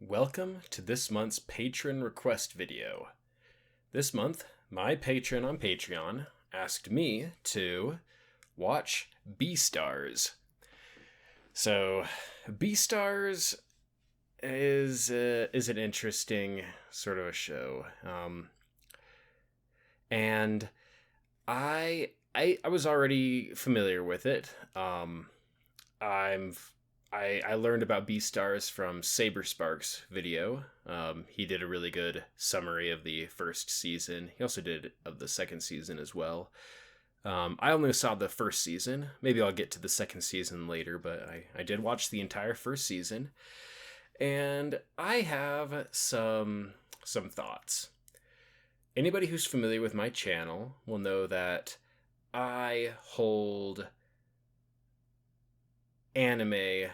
Welcome to this month's patron request video. This month, my patron on Patreon asked me to watch Beastars. So, Beastars is an interesting sort of a show, and I was already familiar with it. I learned about Beastars from Saber Sparks' video. He did a really good summary of the first season. He also did of the second season as well. I only saw the first season. Maybe I'll get to the second season later, but I did watch the entire first season. And I have some thoughts. Anybody who's familiar with my channel will know that I hold anime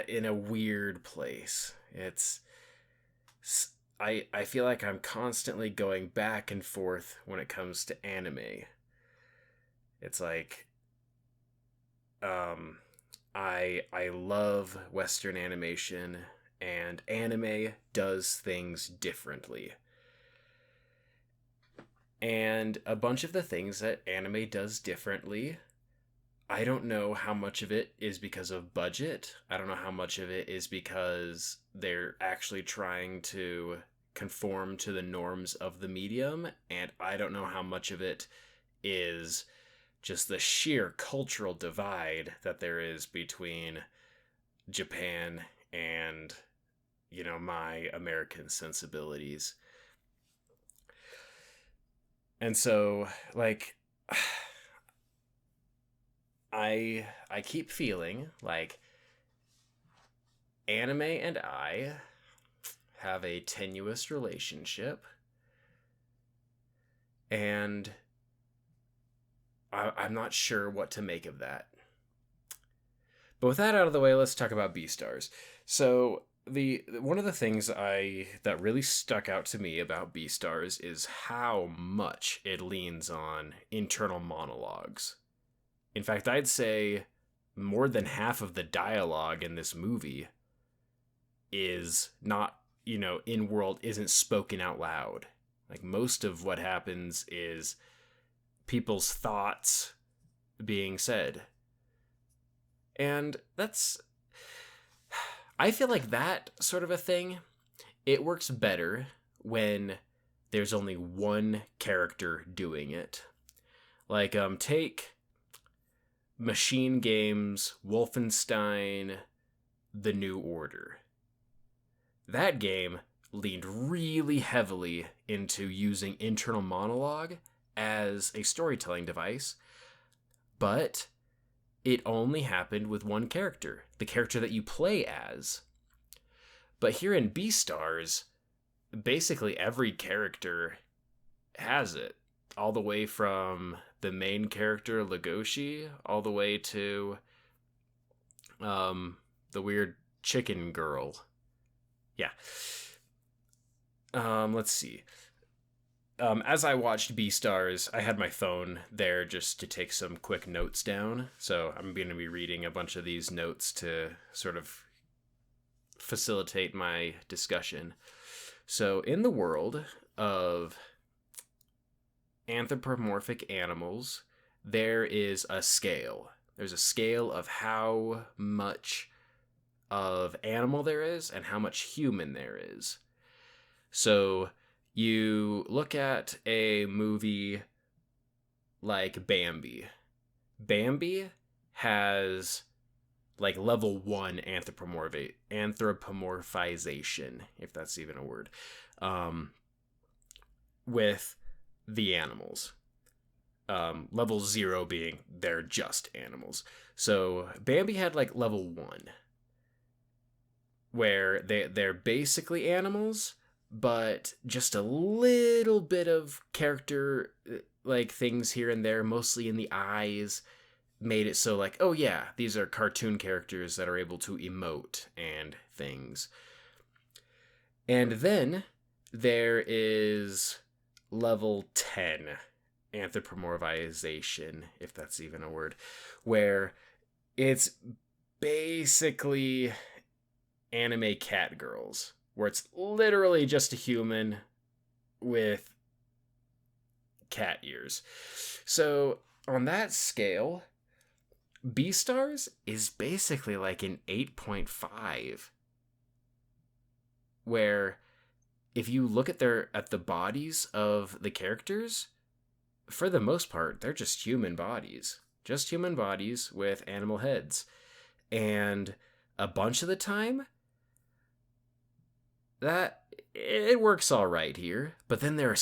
in a weird place. I feel like I'm constantly going back and forth when it comes to anime. It's like I love Western animation, and anime does things differently. And a bunch of the things that anime does differently, I don't know how much of it is because of budget. I don't know how much of it is because they're actually trying to conform to the norms of the medium. And I don't know how much of it is just the sheer cultural divide that there is between Japan and, my American sensibilities. And so, I keep feeling like anime and I have a tenuous relationship, and I'm not sure what to make of that. But with that out of the way, let's talk about Beastars. So the one of the things that really stuck out to me about Beastars is how much it leans on internal monologues. In fact, I'd say more than half of the dialogue in this movie is not, in world, isn't spoken out loud. Like, most of what happens is people's thoughts being said. And I feel like that sort of a thing, it works better when there's only one character doing it. Like, take Machine Games, Wolfenstein, The New Order. That game leaned really heavily into using internal monologue as a storytelling device, but it only happened with one character, the character that you play as. But here in Beastars, basically every character has it, all the way from the main character Legoshi all the way to the weird chicken girl. Yeah. Let's see. As I watched Beastars, I had my phone there just to take some quick notes down. So I'm going to be reading a bunch of these notes to sort of facilitate my discussion. So in the world of anthropomorphic animals, there is a scale. There's a scale of how much of animal there is and how much human there is. So you look at a movie like Bambi. Bambi has like level 1 anthropomorphization, if that's even a word, with the animals. Level 0 being they're just animals. So Bambi had like level 1, where they're basically animals, but just a little bit of character like things here and there, mostly in the eyes, made it so like, oh yeah, these are cartoon characters that are able to emote and things. And then there is level 10 anthropomorphization, if that's even a word, where it's basically anime cat girls. where it's literally just a human with cat ears. So on that scale, Beastars is basically like an 8.5, where if you look at the bodies of the characters, for the most part, they're just human bodies. Just human bodies with animal heads. And a bunch of the time, that it works all right here. But then there are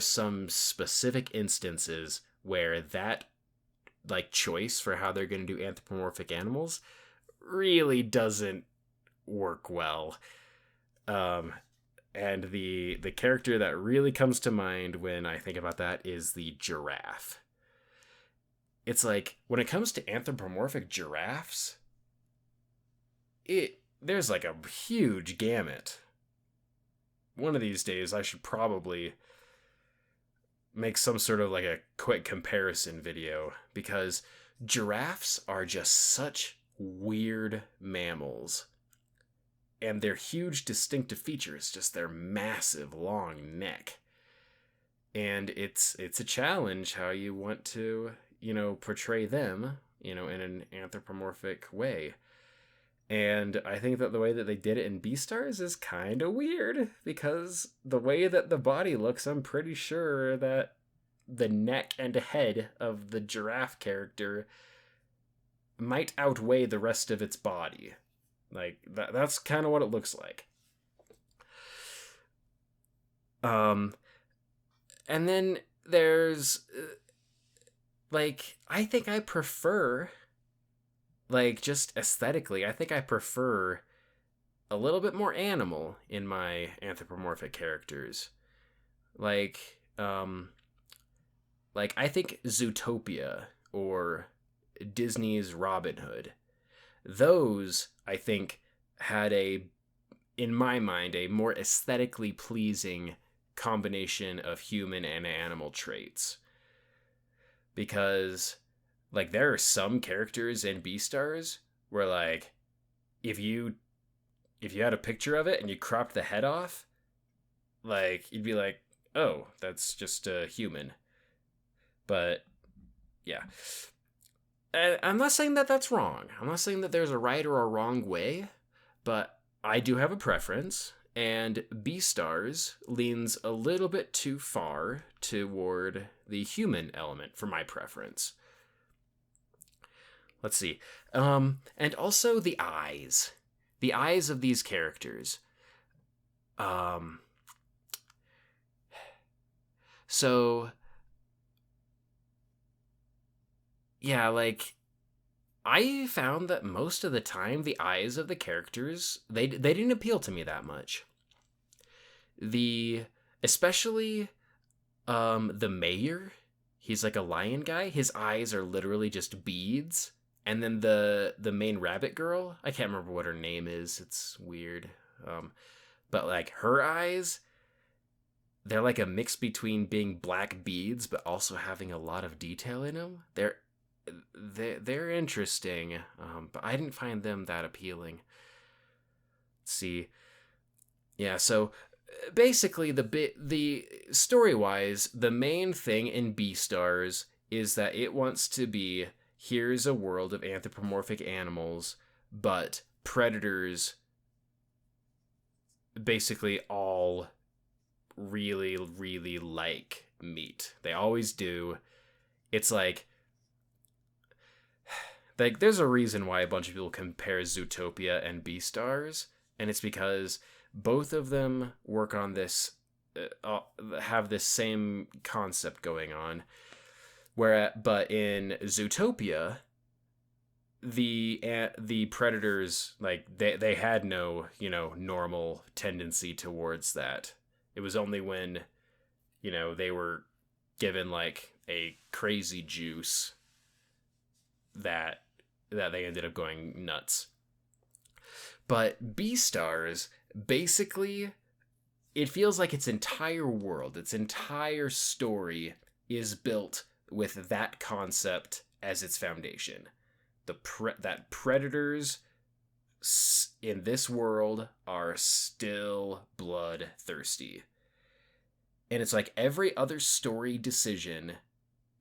some specific instances where that like choice for how they're going to do anthropomorphic animals really doesn't work well. And the character that really comes to mind when I think about that is the giraffe. It's like, when it comes to anthropomorphic giraffes, there's like a huge gamut. One of these days I should probably make some sort of like a quick comparison video, because giraffes are just such weird mammals. And their huge distinctive feature is just their massive long neck. And it's a challenge how you want to, portray them, in an anthropomorphic way. And I think that the way that they did it in Beastars is kind of weird, because the way that the body looks, I'm pretty sure that the neck and head of the giraffe character might outweigh the rest of its body. Like, that's kind of what it looks like. And then there's, I think I prefer, just aesthetically, I think I prefer a little bit more animal in my anthropomorphic characters. I think Zootopia or Disney's Robin Hood, those, I think, had in my mind, a more aesthetically pleasing combination of human and animal traits. Because, there are some characters in Beastars where, if you had a picture of it and you cropped the head off, you'd be like, oh, that's just a human. But, yeah. I'm not saying that that's wrong. I'm not saying that there's a right or a wrong way, but I do have a preference, and Beastars leans a little bit too far toward the human element for my preference. Let's see. And also the eyes. The eyes of these characters. So, yeah, I found that most of the time the eyes of the characters, they didn't appeal to me that much. Especially the mayor, he's like a lion guy. His eyes are literally just beads. And then the main rabbit girl, I can't remember what her name is. It's weird. But her eyes, they're like a mix between being black beads but also having a lot of detail in them. They're interesting, but I didn't find them that appealing. Let's see. Yeah, so basically the story-wise, the main thing in Beastars is that it wants to be, here's a world of anthropomorphic animals, but predators basically all really, really like meat. They always do. It's there's a reason why a bunch of people compare Zootopia and Beastars, and it's because both of them work on this, have this same concept going on. But in Zootopia, the predators, they had no, normal tendency towards that. It was only when, they were given a crazy juice that they ended up going nuts. But Beastars, basically, it feels like its entire world, its entire story is built with that concept as its foundation. That predators in this world are still bloodthirsty. And it's like every other story decision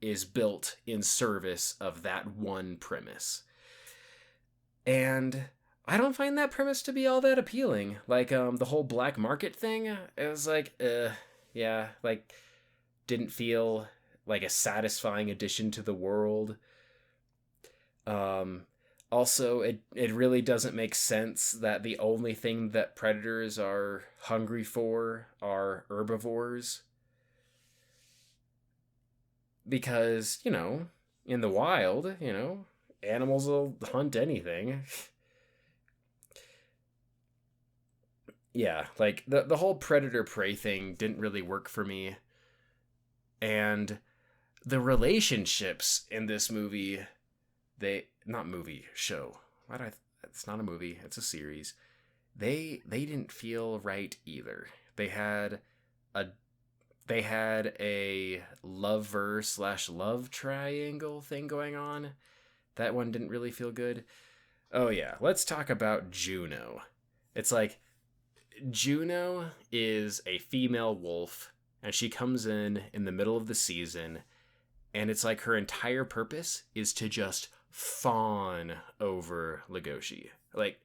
is built in service of that one premise. And I don't find that premise to be all that appealing. Like, the whole black market thing, it was like, yeah, like, didn't feel like a satisfying addition to the world. Also, it really doesn't make sense that the only thing that predators are hungry for are herbivores. Because, in the wild, animals will hunt anything. Yeah, like the whole predator prey thing didn't really work for me. And the relationships in this movie, not movie, show. It's not a movie, it's a series. They didn't feel right either. A they had a lover/love triangle thing going on. That one didn't really feel good. Oh yeah, let's talk about Juno. It's like Juno is a female wolf, and she comes in the middle of the season, and it's like her entire purpose is to just fawn over Legoshi. Like,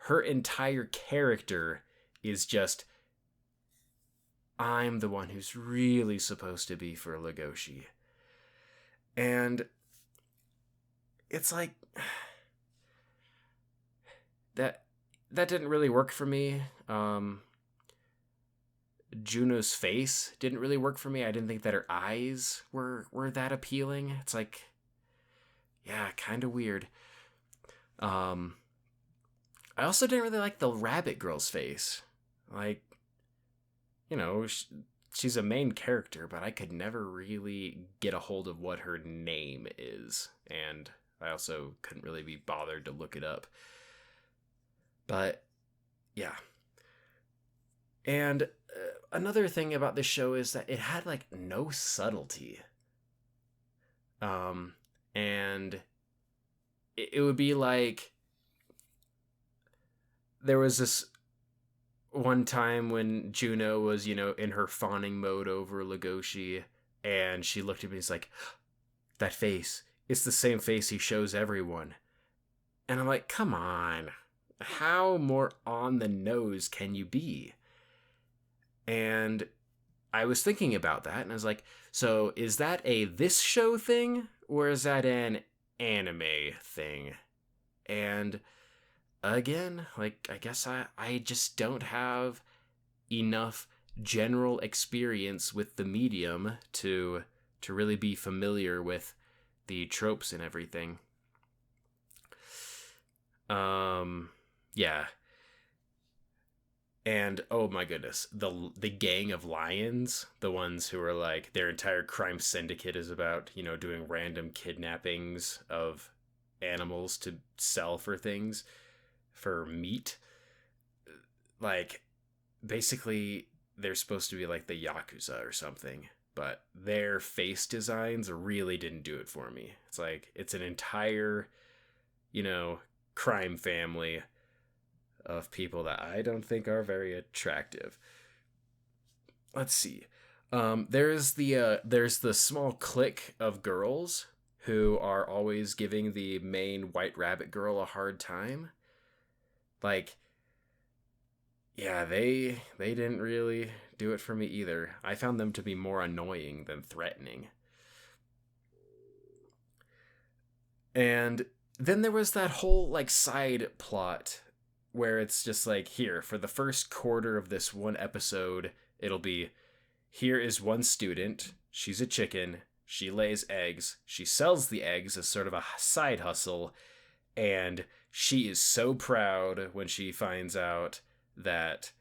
her entire character is just, I'm the one who's really supposed to be for Legoshi. And it's like, that didn't really work for me. Juno's face didn't really work for me. I didn't think that her eyes were that appealing. It's like, yeah, kind of weird. I also didn't really like the rabbit girl's face. Like, she's a main character, but I could never really get a hold of what her name is. And I also couldn't really be bothered to look it up. But, yeah. And another thing about this show is that it had, like, no subtlety. And it would be like, there was this one time when Juno was, in her fawning mode over Legoshi, and she looked at me and was like, that face, it's the same face he shows everyone. And I'm like, come on, how more on the nose can you be? And I was thinking about that, and I was like, so is that a this show thing, or is that an anime thing? And again, like, I guess I just don't have enough general experience with the medium to really be familiar with the tropes and everything. Yeah. And oh my goodness, the gang of lions, the ones who are like, their entire crime syndicate is about, doing random kidnappings of animals to sell for things, for meat. Like, basically, they're supposed to be like the Yakuza or something, but their face designs really didn't do it for me. It's like, it's an entire, crime family of people that I don't think are very attractive. Let's see. There's the small clique of girls who are always giving the main white rabbit girl a hard time. Like, yeah, they didn't really do it for me either. I found them to be more annoying than threatening. And then there was that whole, like, side plot where it's just like, here, for the first quarter of this one episode, it'll be, here is one student, she's a chicken, she lays eggs, she sells the eggs as sort of a side hustle, and she is so proud when she finds out that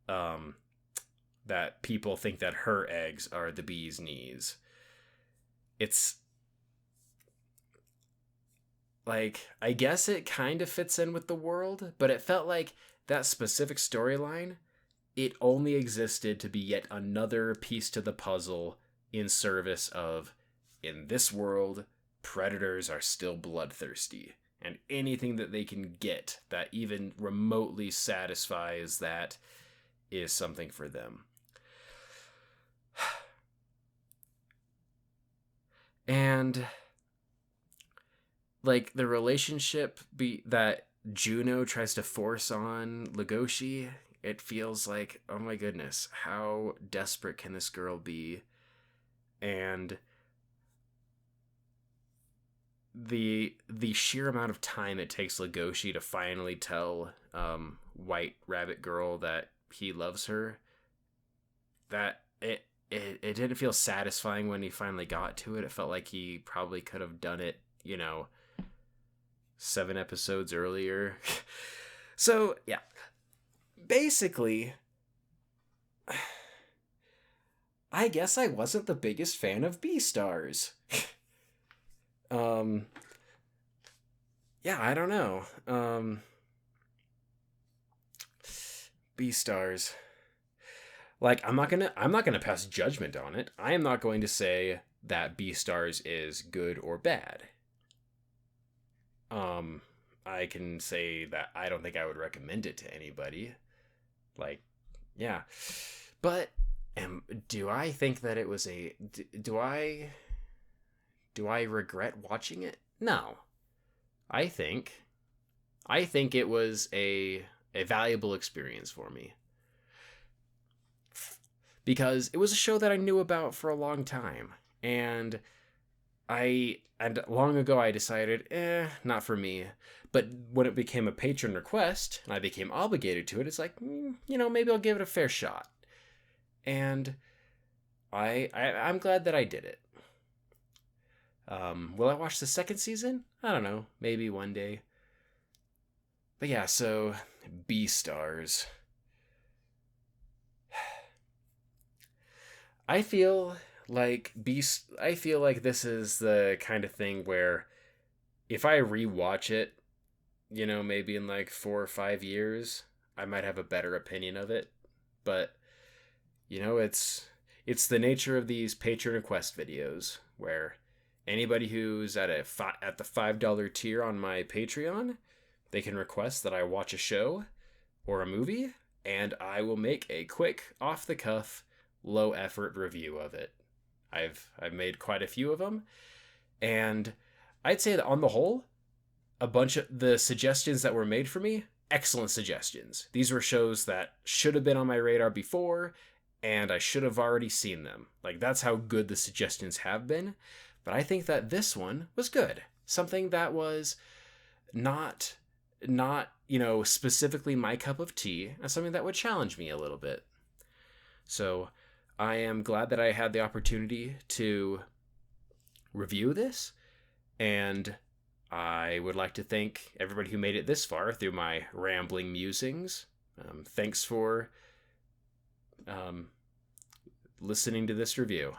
that people think that her eggs are the bee's knees. It's like, I guess it kind of fits in with the world, but it felt like that specific storyline, it only existed to be yet another piece to the puzzle in service of, in this world, predators are still bloodthirsty. And anything that they can get that even remotely satisfies that is something for them. And like the relationship that Juno tries to force on Legoshi, it feels like, oh my goodness, how desperate can this girl be? And the sheer amount of time it takes Legoshi to finally tell White Rabbit Girl that he loves her, that it didn't feel satisfying when he finally got to it. It felt like he probably could have done it, 7 episodes earlier. So, yeah. Basically, I guess I wasn't the biggest fan of Beastars. Yeah, I don't know. Beastars. Like, I'm not gonna pass judgment on it. I am not going to say that Beastars is good or bad. I can say that I don't think I would recommend it to anybody. Like, yeah. But do I think that it was do I regret watching it? No. I think it was a valuable experience for me. Because it was a show that I knew about for a long time. And long ago I decided, not for me. But when it became a patron request and I became obligated to it, it's like, maybe I'll give it a fair shot. And I'm glad that I did it. Will I watch the second season? I don't know. Maybe one day. But yeah, so Beastars. I feel like this is the kind of thing where if I rewatch it, maybe in like 4 or 5 years, I might have a better opinion of it. But it's the nature of these patron request videos where anybody who's at the $5 tier on my Patreon, they can request that I watch a show or a movie, and I will make a quick, off the cuff, low effort review of it. I've made quite a few of them, and I'd say that on the whole, a bunch of the suggestions that were made for me, excellent suggestions. These were shows that should have been on my radar before, and I should have already seen them. Like, that's how good the suggestions have been. But I think that this one was good. Something that was not specifically my cup of tea, and something that would challenge me a little bit. So I am glad that I had the opportunity to review this, and I would like to thank everybody who made it this far through my rambling musings. Thanks for listening to this review.